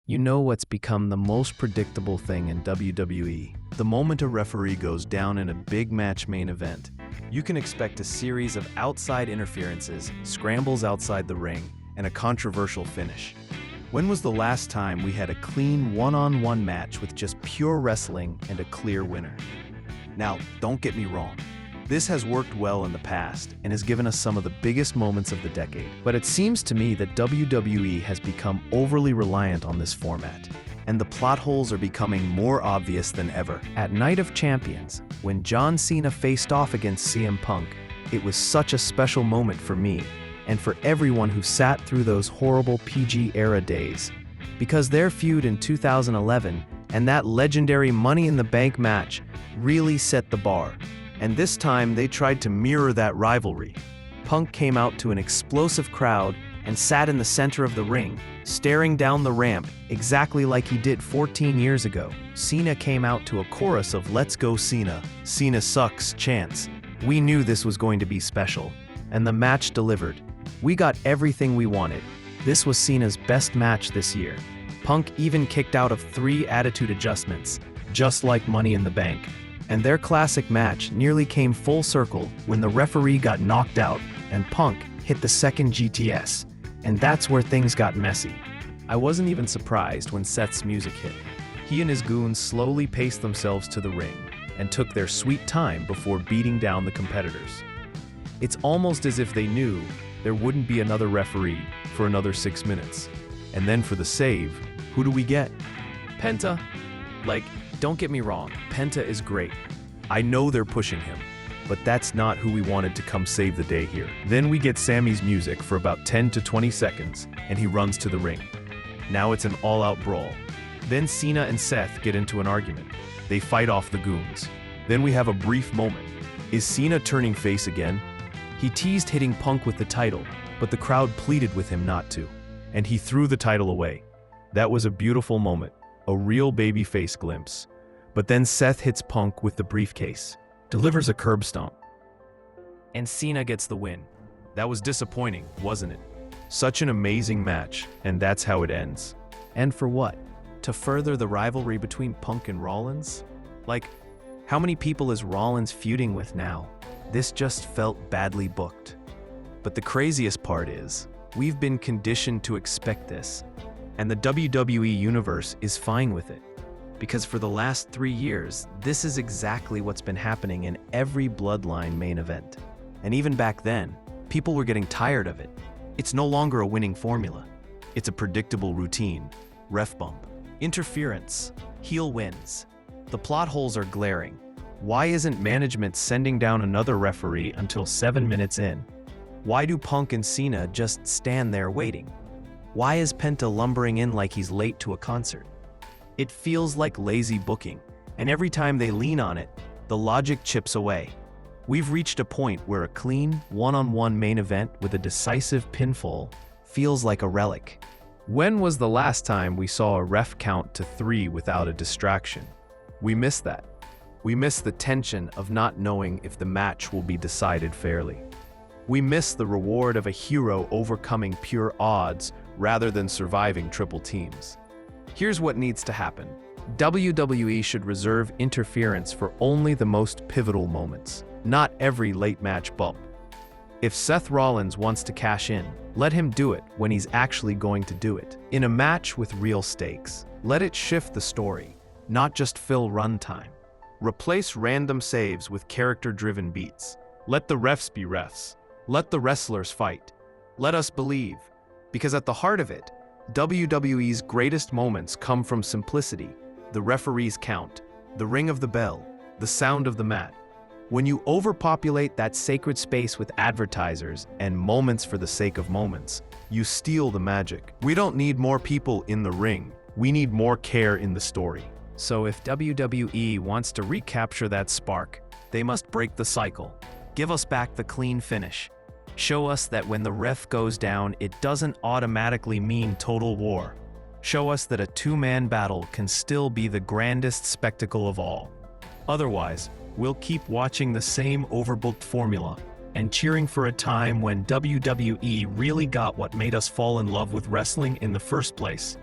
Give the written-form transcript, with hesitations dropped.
You know what's become the most predictable thing in WWE? The moment a referee goes down in a big match main event, you can expect a series of outside interferences, scrambles outside the ring, and a controversial finish. When was the last time we had a clean one-on-one match with just pure wrestling and a clear winner? Now, don't get me wrong. This has worked well in the past and has given us some of the biggest moments of the decade. But it seems to me that WWE has become overly reliant on this format, and the plot holes are becoming more obvious than ever. At Night of Champions, when John Cena faced off against CM-Punk, it was such a special moment for me and for everyone who sat through those horrible PG-era days. Because their feud in 2011 and that legendary Money in the Bank match really set the bar. And this time, they tried to mirror that rivalry. Punk came out to an explosive crowd and sat in the center of the ring, staring down the ramp exactly like he did 14 years ago. Cena came out to a chorus of "Let's go Cena, Cena sucks" chants. We knew this was going to be special, and the match delivered. We got everything we wanted. This was Cena's best match this year. Punk even kicked out of 3 attitude adjustments, just like Money in the Bank. And their classic match nearly came full circle when the referee got knocked out and Punk hit the second GTS. And that's where things got messy. I wasn't even surprised when Seth's music hit. He and his goons slowly paced themselves to the ring and took their sweet time before beating down the competitors. It's almost as if they knew there wouldn't be another referee for another 6 minutes. And then for the save, who do we get? Penta. Don't get me wrong, Penta is great. I know they're pushing him, but that's not who we wanted to come save the day here. Then we get Sammy's music for about 10 to 20 seconds, and he runs to the ring. Now it's an all-out brawl. Then Cena and Seth get into an argument. They fight off the goons. Then we have a brief moment. Is Cena turning face again? He teased hitting Punk with the title, but the crowd pleaded with him not to, and he threw the title away. That was a beautiful moment. A real babyface glimpse. But then Seth hits Punk with the briefcase, delivers a curb stomp, and Cena gets the win. That was disappointing, wasn't it? Such an amazing match, and that's how it ends. And for what? To further the rivalry between Punk and Rollins? How many people is Rollins feuding with now? This just felt badly booked. But the craziest part is, we've been conditioned to expect this. And the WWE Universe is fine with it. Because for the last 3 years, this is exactly what's been happening in every Bloodline main event. And even back then, people were getting tired of it. It's no longer a winning formula. It's a predictable routine. Ref bump. Interference. Heel wins. The plot holes are glaring. Why isn't management sending down another referee until 7 minutes in? Why do Punk and Cena just stand there waiting? Why is Penta lumbering in like he's late to a concert? It feels like lazy booking, and every time they lean on it, the logic chips away. We've reached a point where a clean, one-on-one main event with a decisive pinfall feels like a relic. When was the last time we saw a ref count to 3 without a distraction? We miss that. We miss the tension of not knowing if the match will be decided fairly. We miss the reward of a hero overcoming pure odds rather than surviving triple teams. Here's what needs to happen. WWE should reserve interference for only the most pivotal moments, not every late match bump. If Seth Rollins wants to cash in, let him do it when he's actually going to do it. In a match with real stakes, let it shift the story, not just fill runtime. Replace random saves with character-driven beats. Let the refs be refs. Let the wrestlers fight. Let us believe. Because at the heart of it, WWE's greatest moments come from simplicity, the referee's count, the ring of the bell, the sound of the mat. When you overpopulate that sacred space with advertisers and moments for the sake of moments, you steal the magic. We don't need more people in the ring. We need more care in the story. So if WWE wants to recapture that spark, they must break the cycle. Give us back the clean finish. Show us that when the ref goes down, it doesn't automatically mean total war. Show us that a 2-man battle can still be the grandest spectacle of all. Otherwise, we'll keep watching the same overbooked formula and cheering for a time when WWE really got what made us fall in love with wrestling in the first place.